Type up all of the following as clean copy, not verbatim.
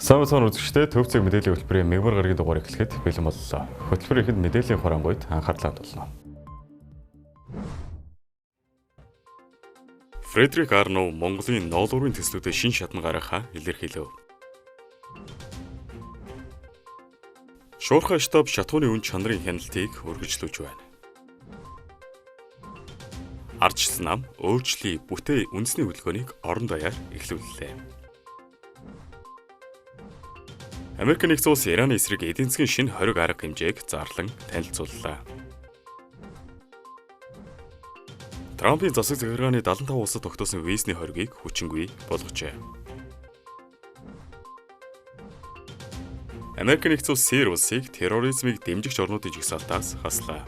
Самбай үзэгчдээ төвцөг мэдээллийн хөтөлбөрийн мегмар гарагийн дугаарыг эхлэхэд бэлэн боллоо. Хөтөлбөр ихэд мэдээллийн хураангуйд анхаарлаа хандуулна. Фредерик Арно Монголын ноолуурын төслүүдэд шин шатан гаргахаа илэрхийлэв. Шуурхай штаб шатууны үн чанарын хяналтыг өргөжлүүлж байна. Ардчилсан нам өөрчлөлийн бүтээн үндэсний хөдөлгөөнийг орон даяар эхлүүллээ. Америк нэгдсэн улс Ираны эсрэг эдийн засгийн шинэ хориг арга хэмжээг зарлан танилцууллаа. Трампын засаг захиргааны 75 улсад тогтоосон визний хоригийг хүчингүй болгожээ. Америк нэгдсэн улс Сирь улсыг терроризмыг дэмжигч орнуудын жагсаалтаас хаслаа.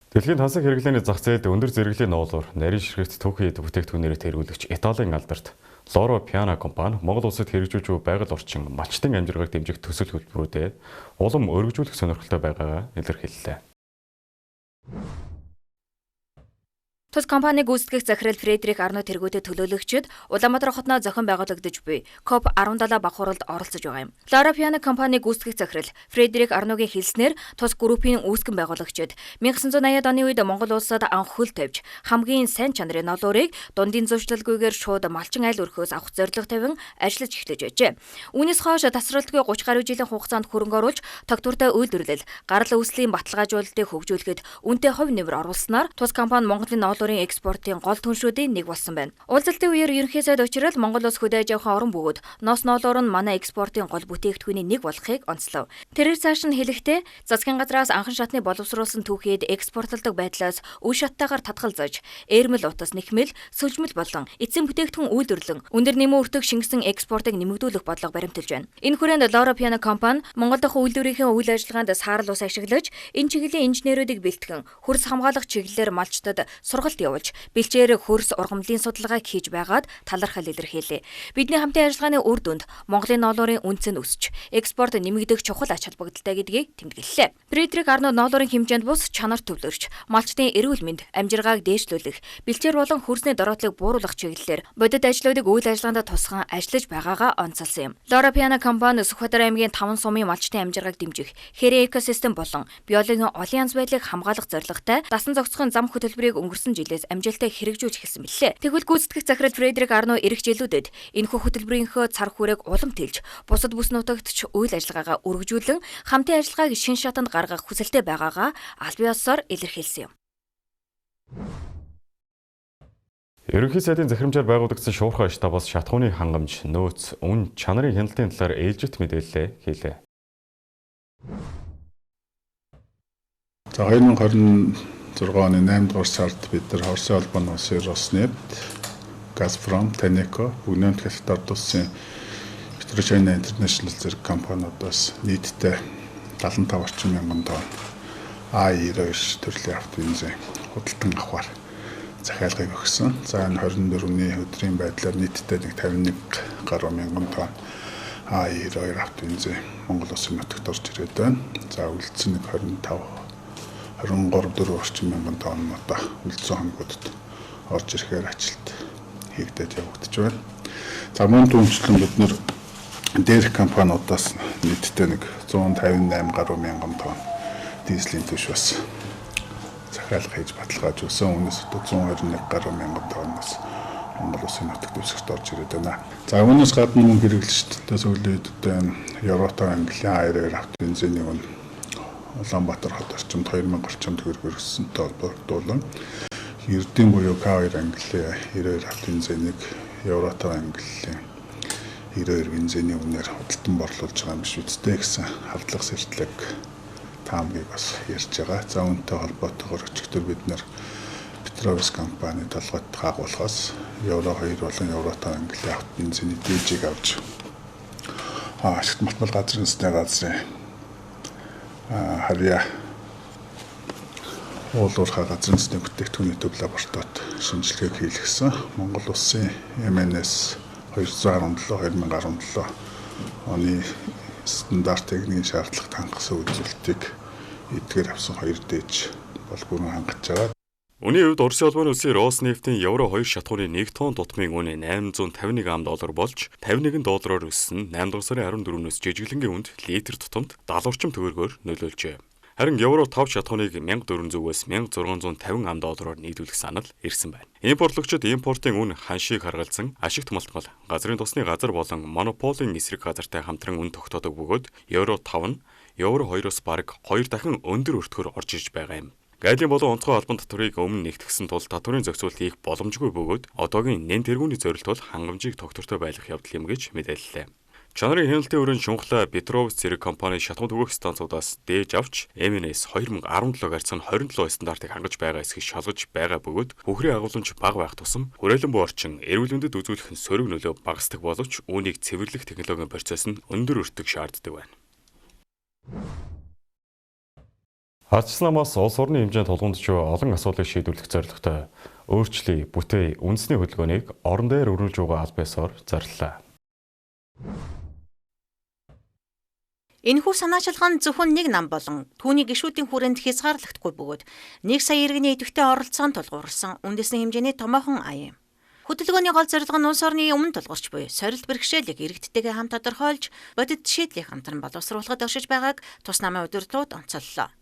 Дэлхийн тансаг хэрэглээний зах зээлд өндөр зэрэглэлийн ноолуур, нарийн ширхэгт төв хэд бүтээгдэхүүнээр тэргүүлэгч Италийн алдарт Loro Piana компани Монгол улсад хэрэгжүүлж буй байгаль орчин малчтын амжиргааг дэмжих төсөл хөтөлбөрүүдэд улам өргөжүүлэх сонирхолтой байгаагаа илэрхийллээ. Тус компаниг гүйцэтгэх захирал Фредерик Арно тэргүүдэд төлөөлөгчид Улаанбаатар хотноо зохион байгуулагдаж буй COP17 бах хуралд оролцож байгаа юм. Loro Piana компаниг гүйцэтгэх захирал Фредерик Арногийн хэлснээр тус группийн үүсгэн байгуулагчид 1980-ад оны үед Монгол улсад анх хөл тавьж хамгийн сайн чанарын ноолуурыг дундын зуршилгүйгээр шууд малчин айл өрхөөс авах зорилго тавин ажиллаж эхлэж байжээ. Үүнээс хойш тасралтгүй 30 гаруй жилийн хугацаанд хөрөнгө оруулж тогтвортой үйлдвэрлэл, гарал үүслийн баталгаажуулалтыг хөгжүүлэхэд үнэтэй хувь нэмэр оруулснаар тус компани Монголын ноолуурын экспортын гол түншүүдийн нэг болсон байна. Уулзалтын үеэр ерөнхий сайд учрал Монгол улс хөдөөж явах орон бөгөөд ноос ноолуур нь манай экспортын гол бүтээгдэхүүний нэг болохыг онцлов. Тэрээр цааш нь хэлэхдээ засгийн газраас анхан шатны боловсруулсан түүхийд экспортлдог байдлаас үе шаттайгаар татгалзаж, эрмэл утас нэхмэл, сүлжмэл болон эцсийн бүтээгдэхүүн үйлдвэрлэн өндөр нэмэн өртөг шингэсэн экспортыг нэмэгдүүлэх бодлого баримталж байна. Энэ хүрээнд Loro Piana компани Монгол дахь үйлдвэрийн үйл ажиллагаанд саарл ус ашиглаж, энэ чиглэлийн инженеруудыг бэлтгэн, хөрс хамгаалах чиглэлээр малчтад сургалт явуулж, бэлчээр хөрс ургамлын судалгааг хийж байгаад талархал илэрхийлээ. Бидний хамтын ажиллагааны үр дүнд Монголын ноолуурын үнц нь өсч, экспорт нэмэгдэх чухал ач холбогдолтой гэдгийг тэмдэглэлээ. Фредерик Арно ноолуурын хэмжээнд бус чанар төвлөрч, малчтын эрүүл мэнд, амжиргааг дээшлүүлэх, бэлчээр болон хөрсний дороотлыг бууруулах чиглэлээр бодит ажлуудыг үйл ажиллагаанд тусган ажиллаж байгаагаа онцолсон юм. Loro Piana компани Сүхбаатар аймгийн 5 сумын малчтын амжиргааг дэмжих, хэрэг экосистем болон биологийн олон янз байдлыг хамгаалах зорилготой дасан зохицохын зам хөтөлбөрийг өнгөрсөн жилээс амжилттай хэрэгжүүлж эхэлсэн билээ. Тэгвэл гүйцэтгэх захирал Фредерик Арно ирэх жилүүдэд энэхүү хөтөлбөрийнхөө цар хүрээг улам тэлж, бусад бүс нутагт үйл ажиллагаагаа өргөжүүлэн, хамтын ажиллагааг шин шатанд гаргах хүсэлтэй байгаагаа аль бие усаар илэрхийлсэн юм. Ерөнхий сайдын захирамжаар байгуулагдсан Шуурхай штабаас шатхууны хангамж, нөөц, үн чанарын хяналтын талаар ээлжит мэдээлэл хийлээ. За 2026 оны 8 дугаар сард бид нар Хорсын холбооны улсын Роснефть, Газпром, Танеко, Бүгд Капитал улсын Петрочайна Интернэшнл зэрэг компаниудаас нийтдээ 75 орчим мянган тонн А92 төрлийн автобензин худалдан авахар захиалгыг өгсөн. За энэ 24-ний өдрийн байдлаар нийтдээ 51 гаруй мянган тонн А92 автобензин Монгол улсын нутагт орж ирээд байна. За үлдсэн нэг 23-4 орчим мянган тонн одоо үлдсэн хоногудад орж ирэхээр ажилт хийгдэж явагдаж байна. За мөн түнчлэн бид нэр дээрх компаниудаас нийтдээ нэг 158 гаруй мянган тонн дизелийн түвш бас захиалга хийж баталгаажуулсан. Үүнээс одоо 121 гаруй мянган тонноос Монгол улсын нутагт өсөлт орж ирээд байна. За үүнээс гадна мөн хэрэглэгчдээ сүүлийн үед одоо энэ Евротон английн А92 автобензиний үн Улаанбаатар хот орчимд 2000 орчим төгрөгөөр өссөнтэй холбогдуулан Эрдэнэ буюу К2 английн 92 автобензинийг Евротон английн 92 бензиний үнээр худалдан борлуулж байгаа юм биш үстэй гэсэн хардлага сэртлэг таамгийг бас ярьж байгаа. За үүнтэй холбоотойгоор өчигдөр бид нэр Петровс компани толгойд хаагуулахаас Евро 2 болон Евротон английн автобензиний дээжийг авч ашигт малтмал газрын засгийн газрын харьяа уулуурхай газрын засгийн бүтээгдэхүүний төв лабораторид шинжилгээг хийлгэсэн. Монгол улсын МНС 217-2017 оны стандарт техникийн шаардлагатай хангасан үзүүлэлтийг эдгээр авсан 2 дээж бол бүрэн хангаж байгаа. Үүний хувьд Оросын улбаны улсын Роснефтийн евро 2 шатхууны 1 тонн дутмын үнэ $851 болж $51 өссөн 8 дугаар сарын 14-өөс жижиглэнгийн үнд литр тутамд 70 орчим төгрөгөөр нөлөөлжээ. Харин евро 5 шатхууныг $1400-өөс $1650 нийлүүлэх санал ирсэн байна. Импортлогчид импортын үн ханшийг харгалзан ашигт малтгал газрын тосны газар болон монополийн эсрэг газартай хамтран үн тогтоодог бөгөөд евро 5 нь евро 2-оос бараг 2 дахин өндөр өртгөр орж иж байгаа юм. Гайлын болон онцгой албан татварыг өмнө нэгтгэсэн тул татварын зохицуулт хийх боломжгүй бөгөөд одоогийн нэн тэргүүний зорилт бол хангамжийг тогтвортой байлгах явдал юм гэж мэдээллээ. Чанарын хяналтын өрөөнд шунхлаа Петровс зэрэг компани шатхуун түгээх станцуудаас дээж авч MNS 2017 гарцсан 27 стандартыг хангаж байгаа эсхийг шалгаж байгаа бөгөөд бүхрийн агуулмж бага байх тусам хүрээлэн буу орчин эрүүл мэндэд үзүүлэх нь сөрөг нөлөө багасдаг боловч үүнийг цэвэрлэх технологийн процесс нь өндөр өртөг шаарддаг байна. Ардчилсан намаас улс орны хэмжээнд тулгуундж буй олон асуудлыг шийдвэрлэх зорилготой өөрчлөе, бүтээй, үндэсний хөдөлгөөнийг орон дээр өрнүүлж байгаа аль биесээр зарлалаа. Энэхүү санаачилгаан зөвхөн нэг нам болон түүний гишүүдийн хүрээнд хязгаарлагдахгүй бөгөөд 1 сая иргэний идэвхтэй оролцоонд тулгуурласан үндэсний хэмжээний томоохон ая юм. Хөдөлгөөний гол зорилго нь улс орны өмнө тулгуурч буй сорилт бэрхшээлийг иргэдтэйгээ хамт тодорхойлж бодит шийдлийг хамтран боловсруулахад оршиж байгааг тус намын удирдлууд онцоллоо.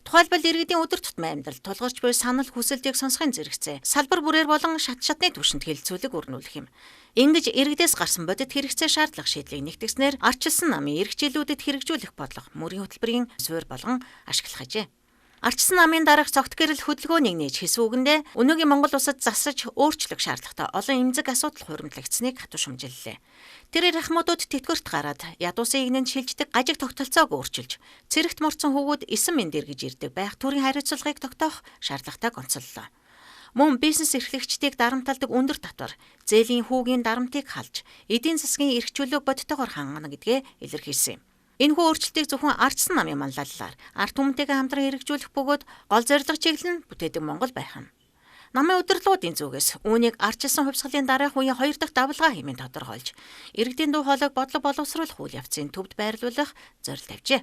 Тухайлбал иргэдийн өдөр тутмын амьдрал тулгарч буй санал хүсэлтийг сонсохын зэрэгцээ салбар бүрээр болон шат шатны түвшинд хэлэлцүүлэг өрнүүлэх юм. Ингэж иргэдээс гарсан бодит хэрэгцээ шаардлага шийдлийг нэгтгэснээр ардчилсан намын эрхчлэлүүдэд хэрэгжүүлэх бодлого мөрийн хөтөлбөрийн суурь болгон ашиглах ажээ. Ардчилсан намын дараах цогт гэрэл хөдөлгөөнийг нээж хэсвүүгэндээ өнөөгийн Монгол улсад засаж өөрчлөх шаардлагатай олон эмзэг асуудал хуримтлагдсныг хатуу шумжиллээ. Тэрээр ахмуудууд тэтгэврт гараад ядуусын игнэнд шилждэг гажиг тогтолцоог өөрчилж, цэрэгт морцсон хүүгүүд эсэм мэндэр гэж ирдэг байх төрийн хариуцлагыг тогтоох шаардлагатай гонцоллоо. Мөн бизнес эрхлэгчдийг дарамталдаг өндөр татвар, зээлийн хүүгийн дарамтыг халж, эдийн засгийн эрхчлөлөө бодтойгоор хангана гэдгээ илэрхийлсэн юм. Энэхүү өөрчлөлтийг зөвхөн ардчилсан намын манлайлалаар ард түмэнтэйгээ хамтран хэрэгжүүлэх бөгөөд гол зорилго чиглэл нь бүтээдэг Монгол байх юм. Намын удирдлуудын зүгээс үүнийг ардчилсан хувьсгалын дараах үеийн 2 дахь давлгаа хэмээн тодорхойлж, иргэдийн дуу хоолойг бодлого боловсруулах үйл явцын төвд байрлуулах зорилт тавьжээ.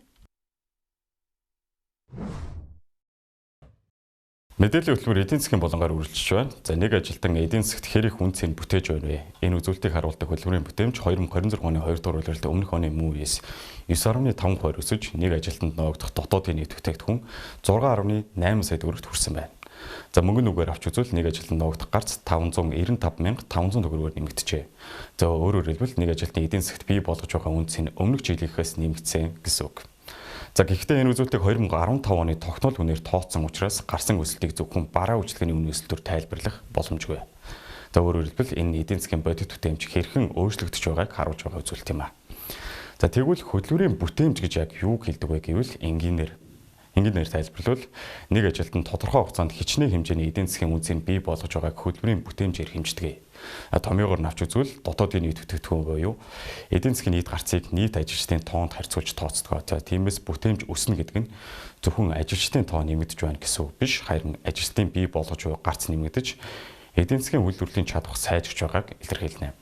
Мэдээллийн хөтөлбөр эдийн засгийн болонгоор үргэлжлэж байна. За нэг ажилтан эдийн засгт хэрэг хүн цэн бүтээж байна вэ? Энэ үзүүлэлтийг харуулдаг хөтөлбөрийн бүтээмж 2026 оны 2 дугаар улирлын өмнөх оны мөн үеэс 9.5% өсөж нэг ажилтанд ногдох дотоодын нийт бүтээгдэхүүн 6.8 сая төгрөгт хүрсэн байна. За мөнгөн үгээр авч үзвэл нэг ажилтанд ногдох гарц 595,500 төгрөгөөр нэмэгдэжээ. За өөрөөр хэлбэл нэг ажилтны эдийн засгт бий болгож байгаа үнц нь өмнөх жилийнхээс нэмэгдсэн гэсэн үг. За гэхдээ энэ үзүүлэлтийг 2015 оны тогтмол үнээр тооцсон учраас гарсан өсөлтийг зөвхөн бараа үйлчлэгээний үнэ өсөлтөөр тайлбарлах боломжгүй. За өөрөөр хэлбэл энэ эдийн засгийн бодит бүтээмж хэрхэн өөрчлөгдөж байгааг харуулж байгаа үзүүлэлт юм а. За тэгвэл хөтөлбөрийн бүтээмж гэж яг юу хэлдэг вэ гэвэл энгийнээр тайлбарлавал нэг ажилтан тодорхой хугацаанд хичнээн хэмжээний эдийн засгийн үнцийг бий болгож байгааг хөтөлбөрийн бүтээмжээр хэмждэг. Томьёогоор навч үзвэл дотоодын нийт бүтээгдэхүүн буюу эдийн засгийн нийт гарцыг нийт ажилчдын тоонд харьцуулж тооцдог. За тиймээс бүтээмж өснө гэдэг нь зөвхөн ажилчдын тоо нэмэгдэж байна гэсэн үг биш, харин ажилчдын бий болгож буй гарц нэмэгдэж эдийн засгийн үйлдвэрлэлийн чадвар сайжирч байгааг илэрхийлнэ.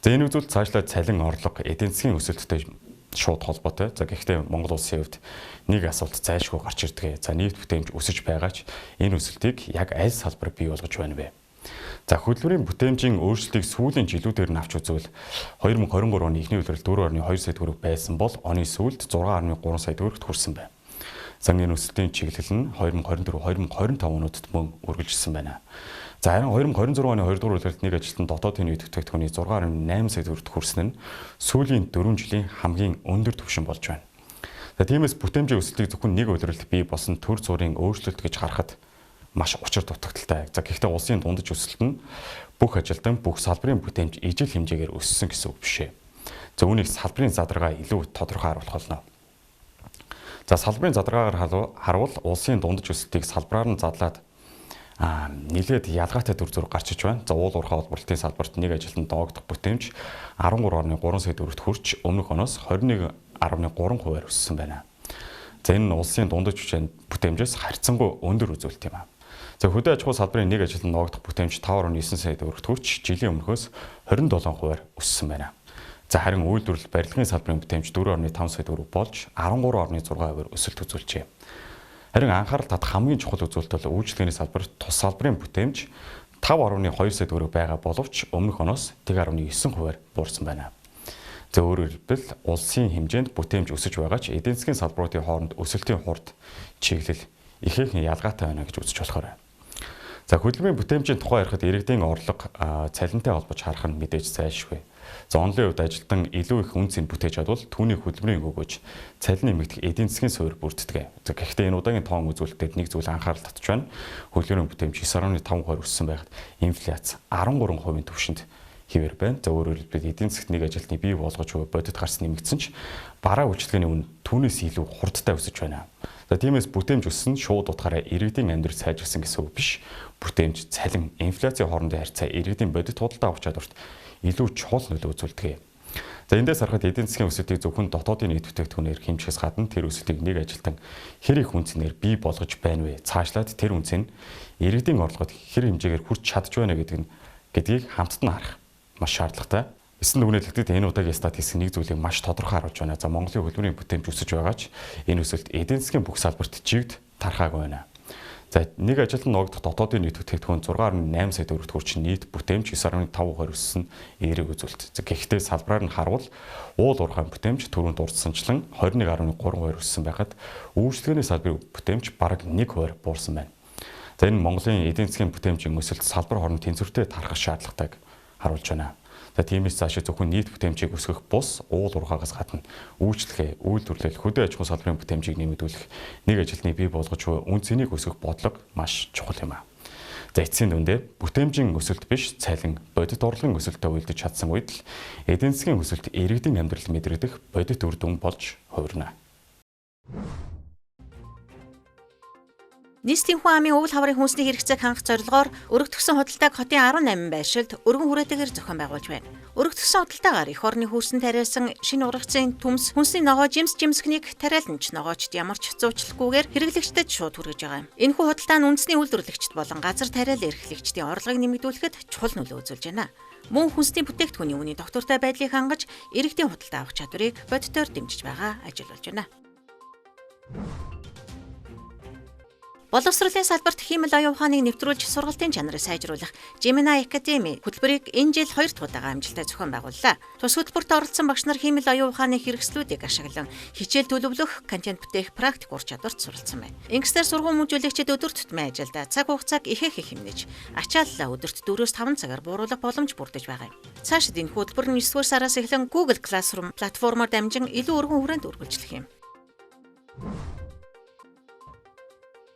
За энэ үзүүлэлт цаашлаад цалин орлого эдийн засгийн өсөлттэй шууд холбоотой. За гэхдээ Монгол улсын хувьд нэг асуулт зайлшгүй гарч ирдэг. За нийт бүтээмж өсөж байгаа ч энэ өсөлтийг яг аль салбар бий болгож байна вэ? За хөтөлбөрийн бүтээмжийн өөрчлөлтийг сүүлийн жилүүдээр нь авч үзвэл 2023 оны эхний улиралд 4.2 сая төгрөг байсан бол оны сүүлд 6.3 сая төгрөгт хүрсэн байна. Зангийн өсөлтийн чиглэл нь 2024-2025 онуудад мөн үргэлжилсэн байна. За харин 2026 оны 2 дугаар улиралд нэг ажилтан дотоодын нийт бүтээгдэхүүний 6.8 сая төгрөгт хүрсэн нь сүүлийн 4 жилийн хамгийн өндөр түвшин болж байна. За тиймээс бүтээмжийн өсөлтийг зөвхөн нэг улиралд бий болсон төр зургийн өөрчлөлт гэж харахад маш учир дутагдaltaй. За гэхдээ улсын дундаж өсөлт нь бүх ажилтан бүх салбарын бүтээмж ижил хэмжээгээр өссөн гэсэн үг бишээ. За үүнийг салбарын задаргаа илүү тодорхой харуулах болно. За салбарын задаргаагаар харуул улсын дундаж өсөлтийг салбараар нь задлаад нэлээд ялгаатай төр зураг гарч иж байна. За уул уурхай холбоорлолтын салбарт нэг ажилтанд ногдох бүтээмж 13.3 сая төгрөгт хүрч өмнөх оноос 21.3%-аар өссөн байна. За энэ нь улсын дундаж бүтээмжээс харьцангуй өндөр үзүүлэлт юм а. За хөдөө аж ахуй салбарын нэг ажилтанд ногдох бүтээмж 5.9 сая төгрөгт хүрч жилийн өмнөхөөс 27%-аар өссөн байна. За харин үйлдвэрлэл барилгын салбарын бүтээмж 4.5 сая төгрөг болж 13.6%-аар өсөлт үзүүлжээ. Харин анхаарал татах хамгийн чухал үзүүлэлт бол үйлчлэгээний салбар тус салбарын бүтээмж 5.2 сая төгрөг байгаа боловч өмнөх оноос 1.9%-аар буурсан байна. За өөрөөр хэлбэл улсын хэмжээнд бүтээмж өсөж байгаа ч эдийн засгийн салбаруудын хооронд өсөлтийн хурд чиглэл ихээхэн ялгаатай байна гэж үзэж болохоор байна. За хөдөлмөрийн бүтээмжийн тухай ярихад иргэдийн орлого цалинтай холбож харах нь мэдээж зайлшгүй. За онлын хувьд ажилтан илүү их үнцийг бүтээж чадвал түүний хөдөлмөрийн өгөөж цалин нэмэгдэх эдийн засгийн суурь бүрддэг. За гэхдээ энэ удаагийн тоон үзүүлэлтээр нэг зүйл анхаарал татж байна. Хөдөлмөрийн бүтээмж 9.5% өссөн байхад инфляц 13% түвшинд хിവэр байна. За өөрөөр хэлбэл эдийн засгт нэг ажилтны бий болгож буй бодит гарц нэмэгдсэн ч бараа үйлчлэгээний үн түүнээс илүү хурдтай өсөж байна. За тиймээс бүтээмж өссөн шууд утгаараа иргэдийн амьдрал сайжирсан гэсэн үг биш. Бүтээмж, цалин, инфляцийн хоорондын харьцаа иргэдийн бодит худалдаа авах чадварт илүү чухал нөлөө үзүүлдэг. За эндээс харахад эдийн засгийн өсөлтийг зөвхөн дотоодын нийт бүтээгдэхүүнээр хэмжихээс гадна тэр өсөлтийг нэг ажилтан хэр их үнцээр бий болгож байна вэ? Цаашлаад тэр үнц нь иргэдийн орлогод хэр хэмжээгээр хүрч чадж байна гэдгийг хамтд нь харах маш шаардлагатай. Эсэнд дүгнэлтэд энэ удаагийн статистик нэг зүйлийг маш тодорхой харуулж байна. За Монголын хөдөлмөрийн бүтээмж өсөж байгаа ч энэ өсөлт эдийн засгийн бүх салбарт чигт тархаагүй байна. За нэг ажилтан ногдох дотоодын нийт бүтээгдэхүүн 6.8 сая төгрөгт хүрч нийт бүтээмж 9.5% өссөн эерэг үзүүлэлт. Гэхдээ салбараар нь харвал уул уурхай бүтээмж түрүүнд дурдсанчлан 21.3% өссөн байхад үйлчлэгээний салбарын бүтээмж бараг 1% буурсан байна. За энэ Монголын эдийн засгийн бүтээмжийн өсөлт салбар хооронд тэнцвэртэй тархах шаардлагатайг харуулж байна. За тиймээс цаашаа зөвхөн нийт бүтээмжийг өсгөх бус уул уурхайгаас гадна үйлчлэгээ, үйлдвэрлэл, хөдөө аж ахуйн салбарын бүтээмжийг нэмэгдүүлэх нэг ажилтны бий болгож буй үн цэнийг өсгөх бодлого маш чухал юм а. За эцсийн дүндээ бүтээмжийн өсөлт биш, цалин, бодит орлогын өсөлтөд уялдаж чадсан үед л эдийн засгийн өсөлт иргэдийн амьдрал мэдрэгдэх бодит үр дүн болж хувирна. Нийслэлийн хүн амын өвөл хаврын хүнсний хэрэгцээг хангах зорилгоор өргөтгсөн худалдааг хотын 18 байршилд өргөн хүрээтэйгээр зохион байгуулж байна. Өргөтгсөн худалдаагаар эх орны хөрсөн тариалсан шинэ ургацын төмс, хүнсний ногоо жимсгнийг тариаланч ногоочд ямар ч зуучлахгүйгээр хэрэглэгчдэд шууд хүргэж байгаа юм. Энэхүү худалдаа нь үндэсний үйлдвэрлэгчд болон газар тариал эрхлэгчдийн орлогыг нэмэгдүүлэхэд чухал нөлөө үзүүлж байна. Мөн хүнсний бүтээгдэхүүний үнийн доктортой байдлыг хангаж иргэдийн худалдаа авах чадварыг бодитоор дэмжиж байгаа ажиллаж байна. Боловсролын салбарт хиймэл оюун ухааныг нэвтрүүлж сургалтын чанарыг сайжруулах Gemini Academy хөтөлбөрийг энэ жил 2 дахь удаа амжилттай зохион байгууллаа. Тус хөтөлбөрт оролцсон багш нар хиймэл оюун ухааны хэрэгслүүдийг ашиглан хичээл төлөвлөх, контент бүтээх, практик ур чадварт суралцсан байна. Ингэснээр сургууль мужуулагчид өдөр тутмын ажилдаа цаг хугацааг ихээх хэмнэж, ачааллаа өдөрт 4-5 цагаар бууруулах боломж бүрдэж байгаа юм. Цаашид энэ хөтөлбөр нь 9-р сараас эхлэн Google Classroom платформоор дамжин илүү өргөн хүрээнд үргэлжлэх юм.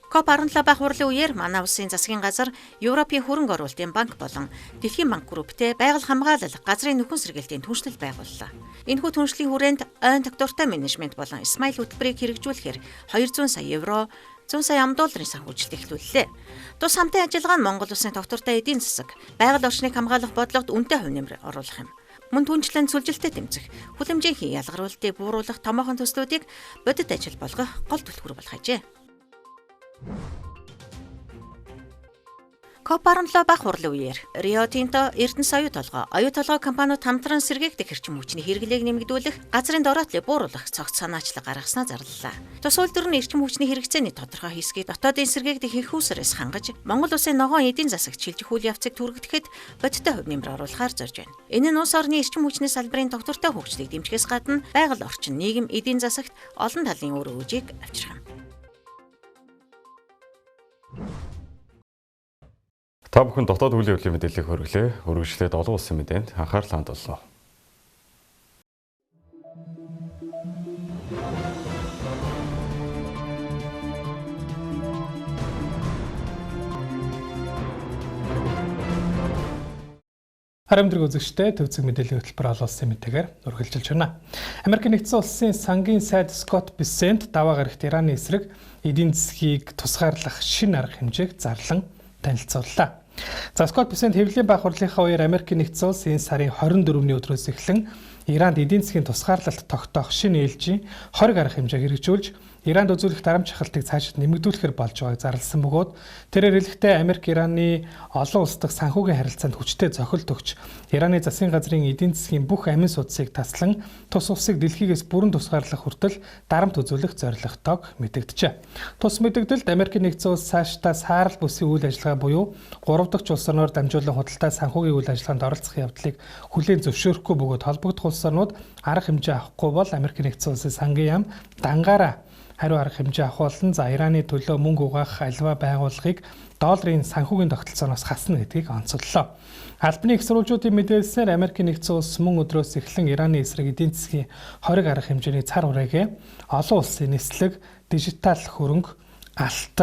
COP17 бах хурлын үеэр манай улсын засгийн газар Европын хөрөнгө оруулалтын банк болон Дэлхийн банк групптэй байгаль хамгаалал, газрын нөхөн сэргээлтийн түншлэл байгууллаа. Энэхүү түншлийн хүрээнд ойн доктортой менежмент болон Smile хөтөлбөрийг хэрэгжүүлэхээр 200 сая евро, 100 сая $100 санхүүжилт эхлүүллээ. Тус хамтын ажиллагаа нь Монгол улсын доктортой эдийн засаг, байгаль орчныг хамгаалах бодлогод үнэтэй хувь нэмэр оруулах юм. Мөн түнчлэн сүлжилтэд тэмцэх, хүлэмжийн ялгаруулалтыг бууруулах томоохон төслүүдийг бодит ажил болгох гол түлхүүр болох ажээ. COP17 бах хурлын үеэр Rio Tinto, Эрдэнэс оюу толгой компаниуд хамтран сэргээгдэх эрчим хүчний хэрэглээг нэмэгдүүлэх, газрын дороотлыг бууруулах цогц санаачлаг гаргаснаа зарлалаа. Тус үйлдвэр нь эрчим хүчний хэрэгцээний тодорхой хэсгийг дотоодын сэргээгдэх их үүсвэрээс хангаж, Монгол улсын ногоон эдийн засагт шилжих үйл явцыг түргэтгэхэд бодиттой хувь нэмэр оруулахаар зорж байна. Энэ нь улс орны эрчим хүчний салбарын доктортой хөгжлийг дэмжихээс гадна байгаль орчин, нийгэм, эдийн засагт олон талын үр өгөөжийг авчрах юм. Та бүхэн дотоод үйл явдлын мэдээллийг хөрвүүлээ. Өргөжлөлд олон улсын мэдээнд анхаарал хандуулна. Харамдраг үзэгчтэй төвцөг мэдээллийн хөтөлбөр олон улсын мэдээгээр үргэлжилж байна. Америк нэгдсэн улсын сангийн сайд Скотт Бессент даваа гарагт Ираны эсрэг эдийн засгийг тусгаарлах шинэ арга хэмжээг зарлан танилцууллаа. За Скотт Бессент хэвлэлийн бах хурлынхаа үеэр Америк нэгдсэн улс энэ сарын 24-ний өдрөөс эхлэн Иранд эдийн засгийн тусгаарлалт тогтоох шинэ ээлжийн 20 арга хэмжээг хэрэгжүүлж Иранд үзүүлэх дарамт шахалтыг цаашид нэмэгдүүлэхээр болж байгааг зарласан бөгөөд тэрээр хэлэхдээ Америк Ираны олон улс дахь санхүүгийн харилцаанд хүчтэй зохилт өгч Ираны засгийн газрын эдийн засгийн бүх амин судсыг таслан тус улсыг дэлхийгээс бүрэн тусгаарлах хүртэл дарамт үзүүлэх зорилготойг мэдэгджээ. Тус мэдэгдэлд Америкийн нэгдсэн улс цаашдаа саарал бүсийн үйл ажиллагаа буюу 3 дахь улс орноор дамжуулан худалдаа санхүүгийн үйл ажиллагаанд оролцох явдлыг хүлээн зөвшөөрөхгүй бөгөөд холбогдох улс орнууд арга хэмжээ авахгүй бол Америкийн нэгдсэн улсын сангийн яам дангаараа хариу арга хэмжээ авах болон Ираны төлөө мөнгө угаах альва байгууллагыг долларын санхүүгийн тогтолцооноос хасна гэдгийг онцоллоо. Албаны их сурвалжуудын мэдээлснээр Америкийн нэгдсэн улс мөн өдрөөс эхлэн Ираны эсрэг эдийн засгийн 20 арга хэмжээний цар хүрээгээ олон улсын нислэг, дижитал хөрөнгө, алт,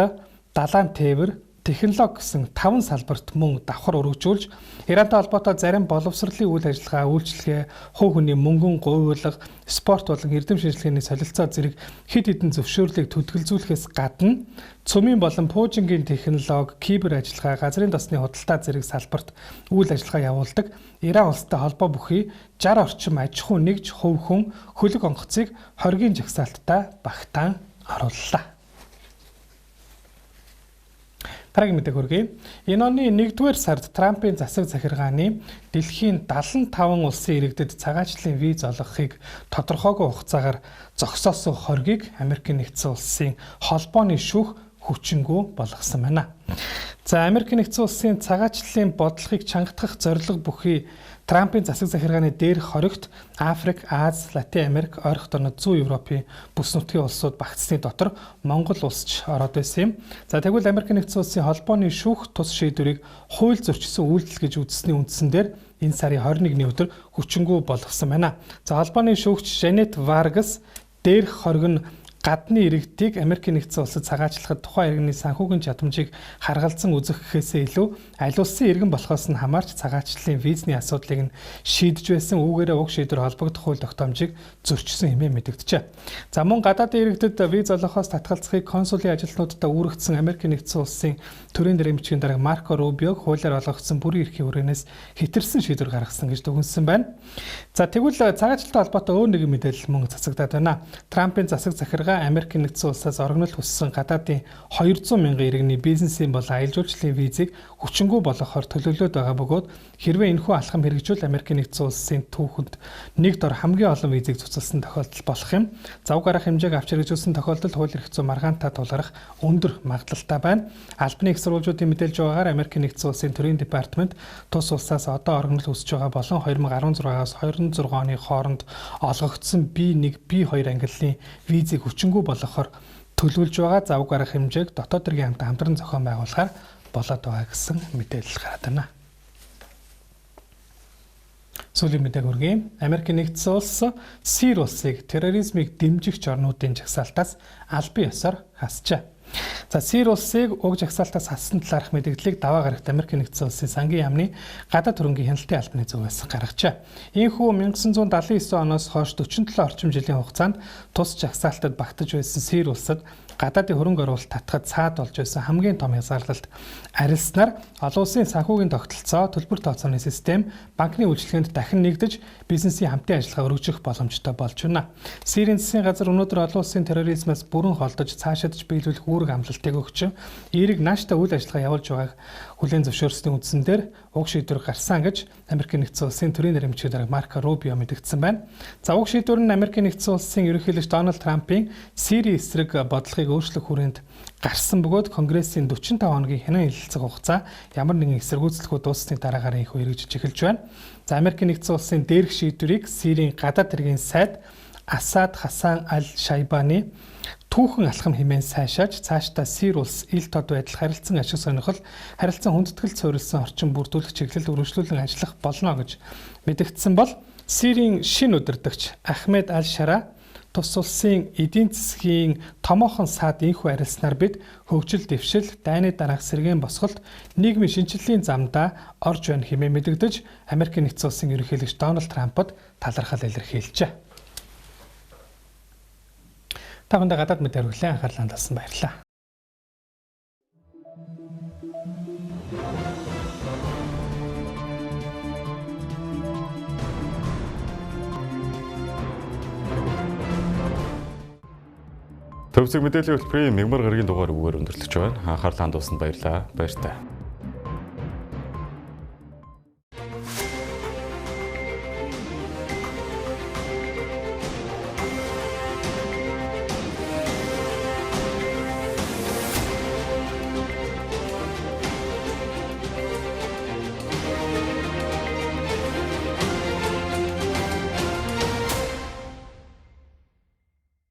далайн тээвэр, технологи гэсэн 5 салбарт мөн давхар өргөжүүлж Ирантай холбоотой зарим боловсролын үйл ажиллагаа үйлчлэгээ, хувь хүний мөнгөн гуйвуулга, спорт болон эрдэм шинжилгээний солилцоо зэрэг хэд хэдэн зөвшөөрлийг төдөлгөлзүүлэхээс гадна цөмийн болон пуужингийн технологи, кибер ажиллагаа, газрын тосны худалдаа зэрэг салбарт үйл ажиллагаа явуулдаг Иран улстай холбоо бүхий 60 орчим аж ахуй нэгж хувь хүн хөлөг онгоцыг хоргийн жагсаалттай багтаан орууллаа. Дараагийн мэдээ хүргэе. Энэ оны 1-р сард Трампын засаг захиргааны дэлхийн 75 улсын иргэдэд цагаачлалын виз олгохыг тодорхойгүй хугацаагаар зогсоосон хоргийг Америкийн нэгдсэн улсын холбооны шүүх хүчингү болгосон байна. За Америкийн нэгдсэн улсын цагаачлалын бодлогыг чангатгах зорилго бүхий Трампын засаг захиргааны дээрх хоригт Африк, Аз, Латин Америк, ойрхон орнууд зүүн Европын бүс нутгийн улсууд багтсны дотор Монгол улс ч ороод байсан юм. За тэгвэл Америкийн нэгдсэн улсын холбооны шүүх тус шийдвэрийг хууль зөрчсөн үйлдэл гэж үзсний үндсэн дээр энэ сарын 21-ний өдөр хүчингү болгосон байна. За холбооны шүүгч Жанет Варгас дээрх хориг нь гадны иргэдийг Америкийн нэгдсэн улсад цагаачлахад тухайн иргэний санхүүгийн чадамжийг харгалзан үзэх гэхээсээ илүү аль улсын иргэн болохоос нь хамаарч цагаачлалын визний асуудлыг нь шийдэж байсан үүгээрээ уг шийдвэр холбогдох хууль тогтоомжийг зөрчсөн хэмээн мэдэгджээ. За мөн гадаадын иргэдэд виз олгохоос татгалзахыг консулын ажилтнуудад үүрэгдсэн Америкийн нэгдсэн улсын төрийн даргамжийн дарга Марко Рубиог хуулиар олгогдсон бүрэн эрхийн үрээнээс хэтэрсэн шийдвэр гаргасан гэж дүгнсэн байна. За тэгвэл цагаачлалтай холбоотой өөр нэгэн мэдээлэл мөн цацагдаад байна. Трампын засаг захиргаа Америкийн нэгдсэн улсаас орогнол хүссэн гадаадын 200 мянган иргэний бизнесийн болон аялал жуулчлалын визийг хүчингү болгохоор төлөвлөд байгаа бөгөөд хэрвээ энэхүү алхам хэрэгжүүл Америкийн нэгдсэн улсын түүхэнд нэг дор хамгийн олон визийг цуцалсан тохиолдол болох юм. Завг гарах хэмжээг авч хэрэгжүүлсэн тохиолдолд хууль эрх зүйн маргаантаа тулгарах өндөр магадлалтай байна. Албаны их сурвалжуудын мэдээлж байгаагаар Америкийн нэгдсэн улсын төрийн департамент тус улсаас одоо орогнол хүсэж байгаа болон 2016-аас 26 оны хооронд олгогдсон B1, B2 ангиллын визийг хүчингү болгохоор төлөвлөж байгаа завг гарах хэмжээг дотоод хэргийн хамтаа хамтран зохион байгуулахаар болоод байгаа гэсэн мэдээлэл гараад байна. Сүүлийн мэдээ хүргэе. Америкийн нэгдсэн улс Сирь улсыг терроризмыг дэмжигч орнуудын жагсаалтаас албан ёсоор хасжээ. За Сирь улсыг уг жагсаалтаас хассан талаарх мэдээллийг даваа гарагт Америкийн нэгдсэн улсын сангийн яамны гадаад хөрөнгийн хяналтын албаны зүгээс гаргажээ. Ийхүү 1979 оноос хойш 47 орчим жилийн хугацаанд тус жагсаалтад багтаж байсан Сирь улсад гадаадын хөрөнгө оруулалт татахад цаад болж байсан хамгийн том хязгаарлалт арилснаар олон улсын санхүүгийн тогтолцоо, төлбөр тооцооны систем, банкны үйлчилгээнд дахин нэгдэж бизнесийн хамтын ажиллагаа өргөжих боломжтой болж байна. Сирийн засгийн газар өнөөдөр олон улсын терроризмаас бүрэн холдож цаашаадж биелүүлэх үүрэг амлалтыг өгч, эерэг нааштай үйл ажиллагаа явуулж байгааг хүлээн зөвшөөрсөний үндсэн дээр уг шийдвэр гарсан гэж Америкийн нэгдсэн улсын төрийн даргамжийн дарга Марко Рубио мэдгдсэн байна. За уг шийдвэр нь Америкийн нэгдсэн улсын ерөнхийлөгч Дональд Трампын Сирийн эсрэг бодлогыг өөрчлөх хүрээнд гарсан бөгөөд Конгрессийн 45 хоногийн хянан хэлэлцэх хугацаа ямар нэгэн эсэргүүцэлгүй дууссаны дараагаар инхүү хэрэгжиж эхэлж байна. За Америкийн нэгдсэн улсын дээрх шийдвэрийг Сирийн гадаад хэргийн сайд Асад Хасан Аль-Шайбаны түүхэн алхам хэмээн сайшааж цаашдаа Сирь улс ил тод байдал харилцан ашиг сонирхол харилцан хүндэтгэлд суурилсан орчин бүрдүүлэх чиглэлд үргэлжлүүлэн ажиллах болно гэж мэдэгдсэн бол Сирийн шинэ удирдагч Ахмед Аль-Шара тус улсын эдийн засгийн томоохон саад инхүү арилснаар бид хөгжил дэвшил дайны дараах сэргээн босголт нийгмийн шинжилгээний замдаа орж байна хэмээн мэдэгдэж Америкийн нэгдсэн улсын ерөнхийлөгч Дональд Трампд талархал илэрхийлжээ. Та бүхэнд гадаад мэдээ хүргэлэн анхаарлаа хандуулсан баярлалаа. Төвцөг мэдээллийн хөтөлбөрийн мягмар гарагийн дугаар үгээр өндөрлөж байна. Анхаарлаа хандуулсанд баярлалаа. Баяр таа.